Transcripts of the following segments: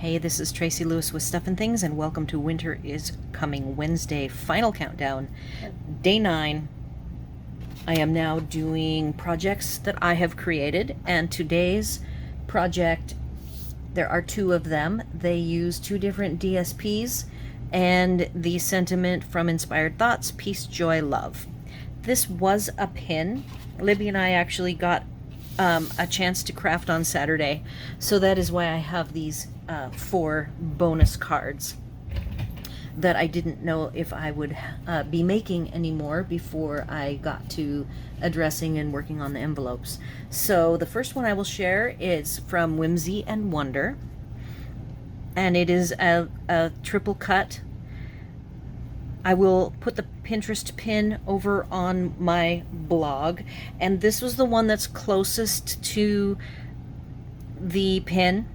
Hey, this is Tracy Lewis with Stuff and Things, and welcome to Winter is Coming Wednesday final countdown, day 9. I am now doing projects that I have created, and today's project, there are 2 of them. They use 2 different DSPs and the sentiment from Inspired Thoughts, Peace, Joy, Love. This was a pin. Libby and I actually got a chance to craft on Saturday, so that is why I have these 4 bonus cards that I didn't know if I would be making anymore before I got to addressing and working on the envelopes. So the first one I will share is from Whimsy and Wonder, and it is a triple cut. I will put the Pinterest pin over on my blog, and this was the one that's closest to the pin,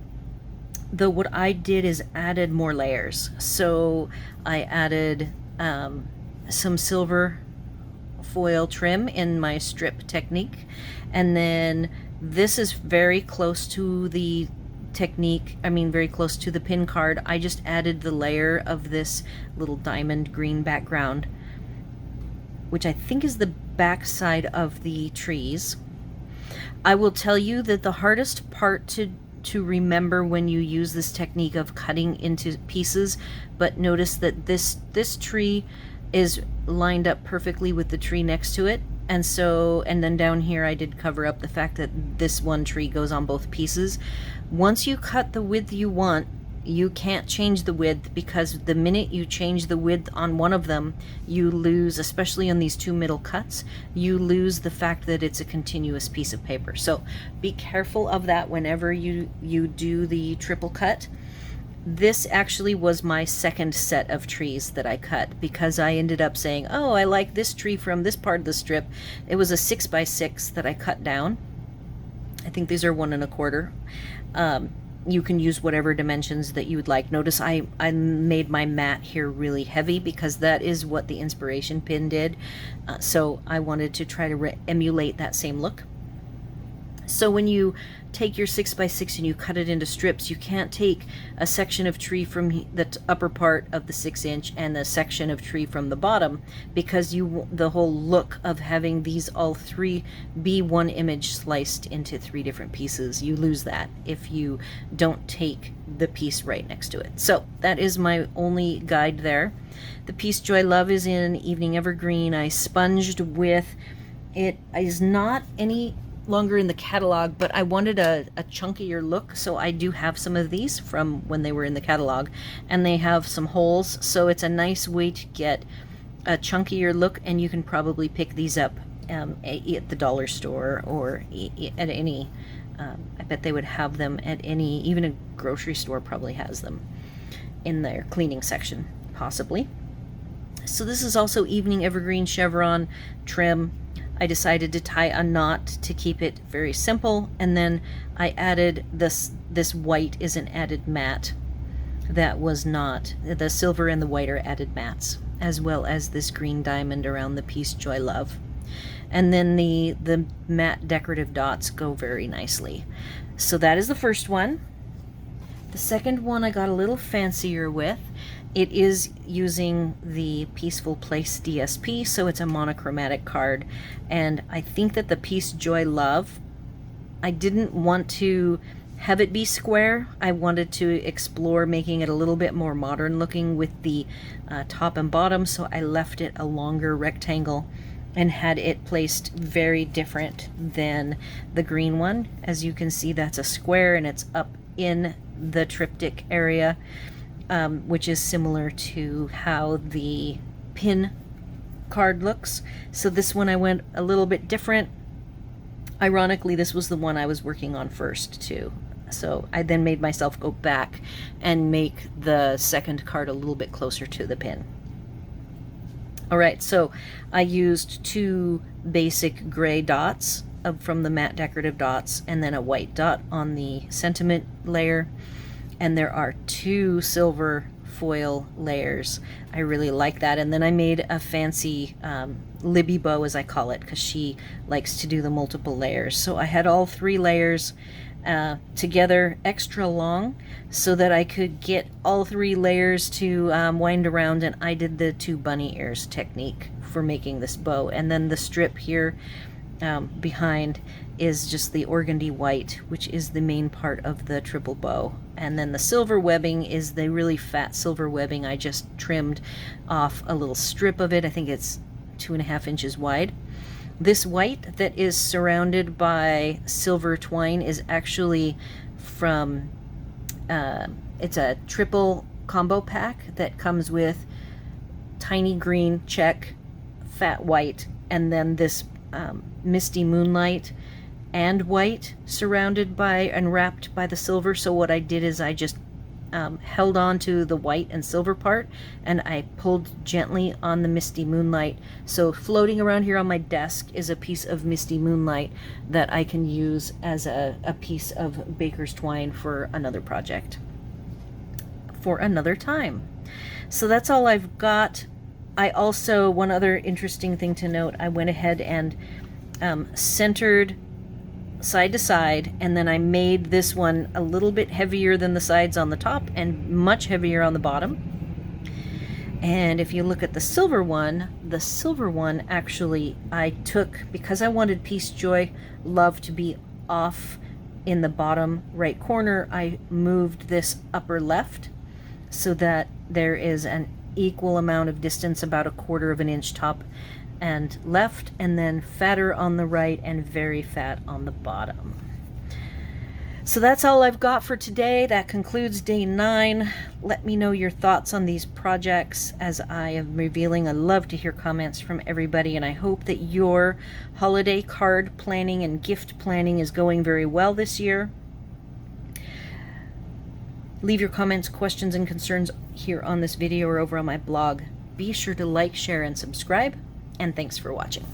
though what I did is added more layers. So I added some silver foil trim in my strip technique, and then this is very close to the very close to the pin card. I just added the layer of this little diamond green background, which I think is the back side of the trees. I will tell you that the hardest part to remember when you use this technique of cutting into pieces, but notice that this tree is lined up perfectly with the tree next to it. And then down here I did cover up the fact that this one tree goes on both pieces. Once you cut the width you want, you can't change the width, because the minute you change the width on one of them, you lose, especially on these 2 middle cuts, you lose the fact that it's a continuous piece of paper. So be careful of that whenever you do the triple cut. This actually was my second set of trees that I cut, because I ended up saying, oh, I like this tree from this part of the strip. It was a 6x6 that I cut down. I think these are 1 1/4. You can use whatever dimensions that you would like. Notice I made my mat here really heavy, because that is what the inspiration pin did. So I wanted to try to emulate that same look. So when you take your 6x6 and you cut it into strips, you can't take a section of tree from the upper part of the 6-inch and a section of tree from the bottom, because the whole look of having these all 3 be one image sliced into 3 different pieces, you lose that if you don't take the piece right next to it. So that is my only guide there. The Peace, Joy, Love is in Evening Evergreen. I sponged with it. Is not any longer in the catalog, but I wanted a chunkier look, so I do have some of these from when they were in the catalog, and they have some holes, so it's a nice way to get a chunkier look. And you can probably pick these up at the dollar store or at any I bet they would have them at any, even a grocery store probably has them in their cleaning section, possibly. So this is also Evening Evergreen chevron trim. I decided to tie a knot to keep it very simple, and then I added this white is an added mat. That was not, the silver and the white are added mats, as well as this green diamond around the Peace, Joy, Love. And then the matte decorative dots go very nicely. So that is the first one. The second one I got a little fancier with. It is using the Peaceful Place DSP, so it's a monochromatic card. And I think that the Peace, Joy, Love, I didn't want to have it be square. I wanted to explore making it a little bit more modern looking with the top and bottom, so I left it a longer rectangle and had it placed very different than the green one. As you can see, that's a square and it's up in the triptych area. Which is similar to how the pin card looks. So this one I went a little bit different. Ironically, this was the one I was working on first too. So I then made myself go back and make the second card a little bit closer to the pin. Alright, so I used 2 basic gray dots from the matte decorative dots, and then a white dot on the sentiment layer. And there are 2 silver foil layers. I really like that. And then I made a fancy Libby bow, as I call it, because she likes to do the multiple layers. So I had all 3 layers together extra long so that I could get all 3 layers to wind around, and I did the 2 bunny ears technique for making this bow. And then the strip here behind is just the organdy white, which is the main part of the triple bow. And then the silver webbing is the really fat silver webbing. I just trimmed off a little strip of it. I think it's 2.5 inches wide. This white that is surrounded by silver twine is actually from, it's a triple combo pack that comes with tiny green check, fat white, and then this misty moonlight and white surrounded by and wrapped by the silver. So what I did is I just held on to the white and silver part, and I pulled gently on the misty moonlight. So floating around here on my desk is a piece of misty moonlight that I can use as a piece of baker's twine for another project for another time. So that's all I've got. I also, one other interesting thing to note, I went ahead and centered side to side, and then I made this one a little bit heavier than the sides on the top and much heavier on the bottom. And if you look at the silver one actually I took, because I wanted Peace, Joy, Love to be off in the bottom right corner, I moved this upper left so that there is an equal amount of distance, about 1/4 of an inch top and left, and then fatter on the right and very fat on the bottom. So that's all I've got for today. That concludes day 9. Let me know your thoughts on these projects as I am revealing. I love to hear comments from everybody, and I hope that your holiday card planning and gift planning is going very well this year. Leave your comments, questions, and concerns here on this video or over on my blog. Be sure to like, share, and subscribe. And thanks for watching.